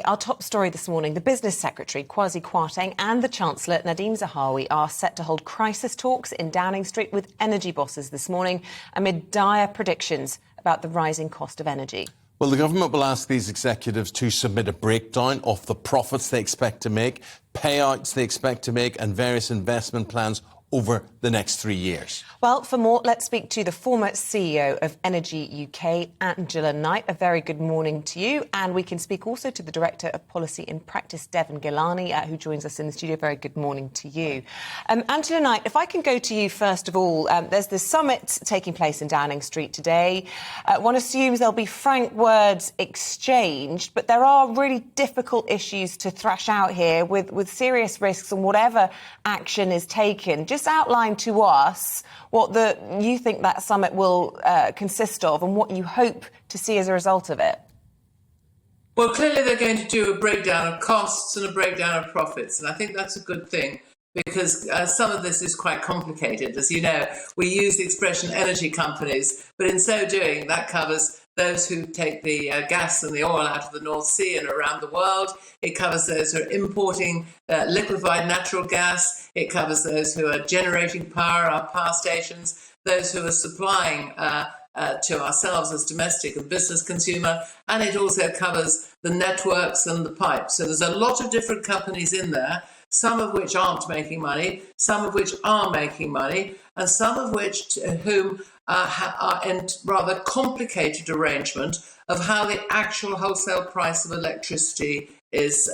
Our top story this morning, the Business Secretary, Kwasi Kwarteng, and the Chancellor, Nadhim Zahawi, are set to hold crisis talks in Downing Street with energy bosses this morning amid dire predictions about the rising cost of energy. Well, the government will ask these executives to submit a breakdown of the profits they expect to make, payouts they expect to make, and various investment plans over the next 3 years. Well, for more, let's speak to the former CEO of Energy UK, Angela Knight. A very good morning to you. And we can speak also to the Director of Policy in Practice, Devon Gilani, who joins us in the studio. Very good morning to you. Angela Knight, if I can go to you first of all, there's this summit taking place in Downing Street today. One assumes there'll be frank words exchanged, but there are really difficult issues to thrash out here with serious risks and whatever action is taken. Just outline to us what you think that summit will consist of and what you hope to see as a result of it. Well, clearly they're going to do a breakdown of costs and a breakdown of profits, and I think that's a good thing because some of this is quite complicated. As you know, we use the expression energy companies, but in so doing, that covers those who take the gas and the oil out of the North Sea and around the world. It covers those who are importing liquefied natural gas. It covers those who are generating power, our power stations, those who are supplying to ourselves as domestic and business consumer, and it also covers the networks and the pipes. So there's a lot of different companies in there, some of which aren't making money, some of which are making money, and some of which whom are in rather complicated arrangement of how the actual wholesale price of electricity is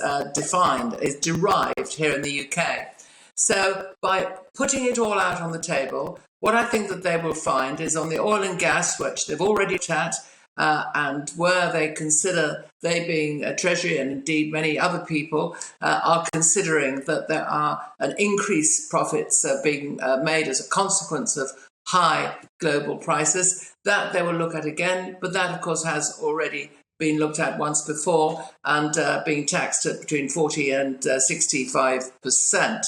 derived here in the UK. So by putting it all out on the table, what I think that they will find is on the oil and gas, which they've already looked at, and where they consider, they being Treasury and indeed many other people, are considering that there are an increased profits being made as a consequence of high global prices, that they will look at again. But that, of course, has already been looked at once before and being taxed at between 40 and 65%.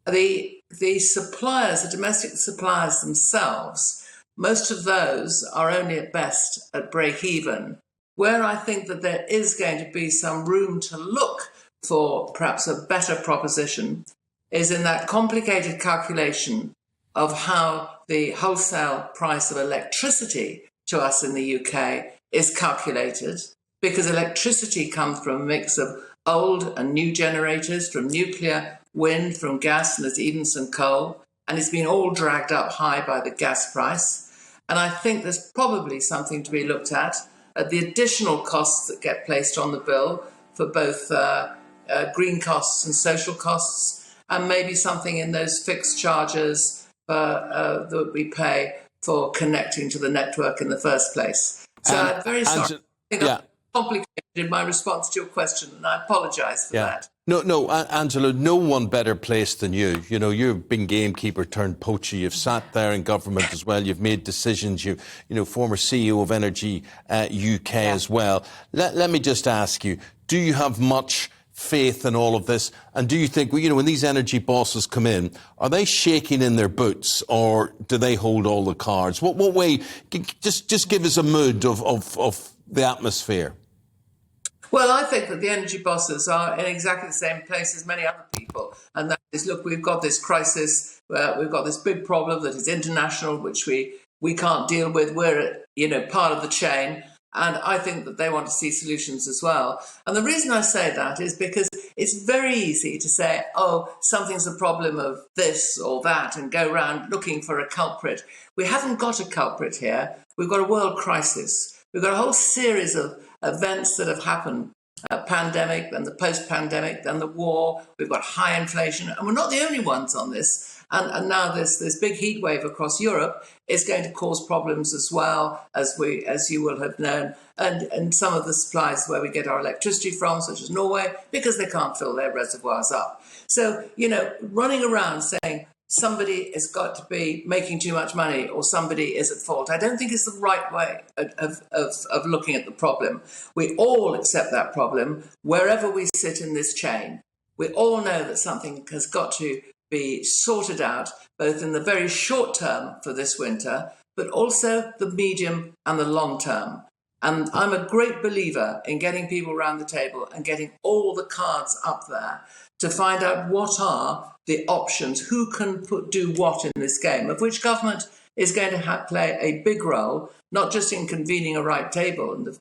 The suppliers, the domestic suppliers themselves, most of those are only at best at break even. Where I think that there is going to be some room to look for perhaps a better proposition is in that complicated calculation of how the wholesale price of electricity to us in the UK is calculated, because electricity comes from a mix of old and new generators, from nuclear, wind, from gas, and there's even some coal, and it's been all dragged up high by the gas price. And I think there's probably something to be looked at the additional costs that get placed on the bill for both green costs and social costs, and maybe something in those fixed charges that we pay for connecting to the network in the first place. So I'm very sorry. I think I've complicated in my response to your question, and I apologise for that. No, Angela, no one better placed than you. You know, you've been gamekeeper turned poacher. You've sat there in government as well. You've made decisions. You know, former CEO of Energy UK as well. Let me just ask you, do you have much faith in all of this? And do you think, you know, when these energy bosses come in, are they shaking in their boots or do they hold all the cards? What way? Just give us a mood of the atmosphere. Well, I think that the energy bosses are in exactly the same place as many other people. And that is, look, we've got this crisis, we've got this big problem that is international, which we can't deal with. We're, you know, part of the chain. And I think that they want to see solutions as well. And the reason I say that is because it's very easy to say, oh, something's a problem of this or that, and go around looking for a culprit. We haven't got a culprit here. We've got a world crisis. We've got a whole series of events that have happened, pandemic, then the post-pandemic, then the war. We've got high inflation, and we're not the only ones on this. And now this big heat wave across Europe is going to cause problems as well, as you will have known, and some of the supplies where we get our electricity from, such as Norway, because they can't fill their reservoirs up. So, you know, running around saying somebody has got to be making too much money or somebody is at fault, I don't think is the right way of looking at the problem. We all accept that problem wherever we sit in this chain. We all know that something has got to be sorted out, both in the very short term for this winter, but also the medium and the long term. And I'm a great believer in getting people around the table and getting all the cards up there to find out what are the options, who can do what in this game, of which government is going to play a big role, not just in convening a round table and the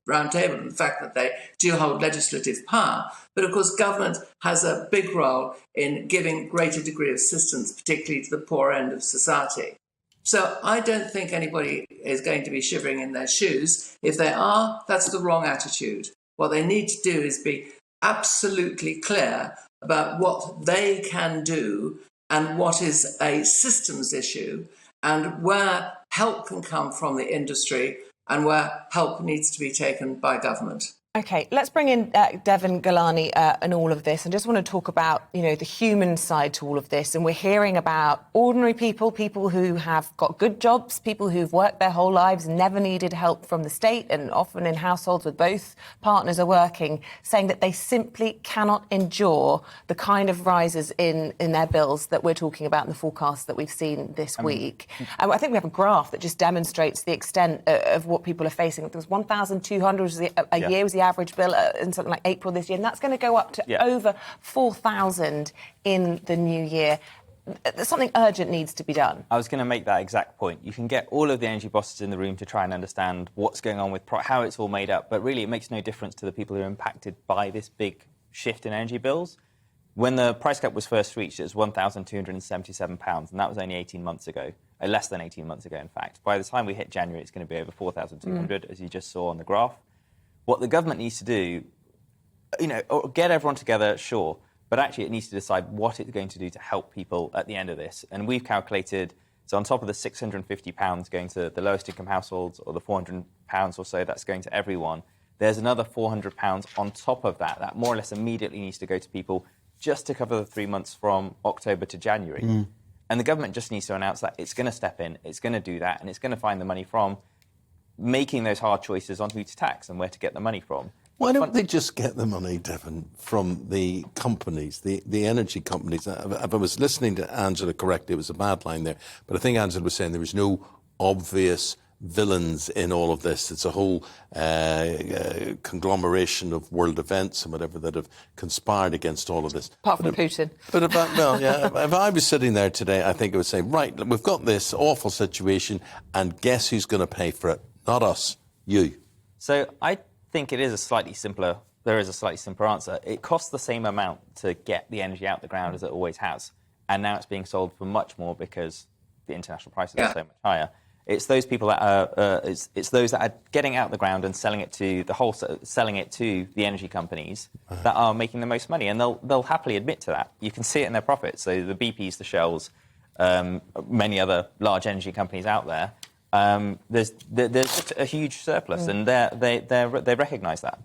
fact that they do hold legislative power, but of course government has a big role in giving greater degree of assistance, particularly to the poor end of society. So I don't think anybody is going to be shivering in their shoes. If they are, that's the wrong attitude. What they need to do is be absolutely clear about what they can do and what is a systems issue and where help can come from the industry and where help needs to be taken by government. OK, let's bring in Devon Gilani and all of this. I just want to talk about, the human side to all of this. And we're hearing about ordinary people, people who have got good jobs, people who've worked their whole lives, never needed help from the state, and often in households with both partners are working, saying that they simply cannot endure the kind of rises in their bills that we're talking about in the forecast that we've seen this week. I think we have a graph that just demonstrates the extent of what people are facing. There was 1,200 a year was the average bill in something like April this year, and that's going to go up to over 4,000 in the new year. Something urgent needs to be done. I was going to make that exact point. You can get all of the energy bosses in the room to try and understand what's going on with how it's all made up, but really it makes no difference to the people who are impacted by this big shift in energy bills. When the price cap was first reached, it was £1,277, and that was only 18 months ago, less than 18 months ago, in fact. By the time we hit January, it's going to be over 4,200, as you just saw on the graph. What the government needs to do, get everyone together, sure, but actually it needs to decide what it's going to do to help people at the end of this. And we've calculated, so on top of the £650 going to the lowest income households, or the £400 or so that's going to everyone, there's another £400 on top of that. That more or less immediately needs to go to people just to cover the 3 months from October to January. And the government just needs to announce that it's going to step in, it's going to do that, and it's going to find the money from making those hard choices on who to tax and where to get the money from. Why don't they just get the money, Devon, from the companies, the energy companies? If I was listening to Angela correctly, it was a bad line there, but I think Angela was saying there was no obvious villains in all of this. It's a whole conglomeration of world events and whatever that have conspired against all of this. Apart from Putin. But if I was sitting there today, I think I would say, right, we've got this awful situation, and guess who's going to pay for it? Not us, you. So I think there is a slightly simpler answer. It costs the same amount to get the energy out the ground as it always has. And now it's being sold for much more because the international prices are so much higher. It's those people that are, it's those that are getting out the ground and selling it to the energy companies that are making the most money, and they'll happily admit to that. You can see it in their profits. So the BPs, the Shells, many other large energy companies out there. There's just a huge surplus, and they recognise that.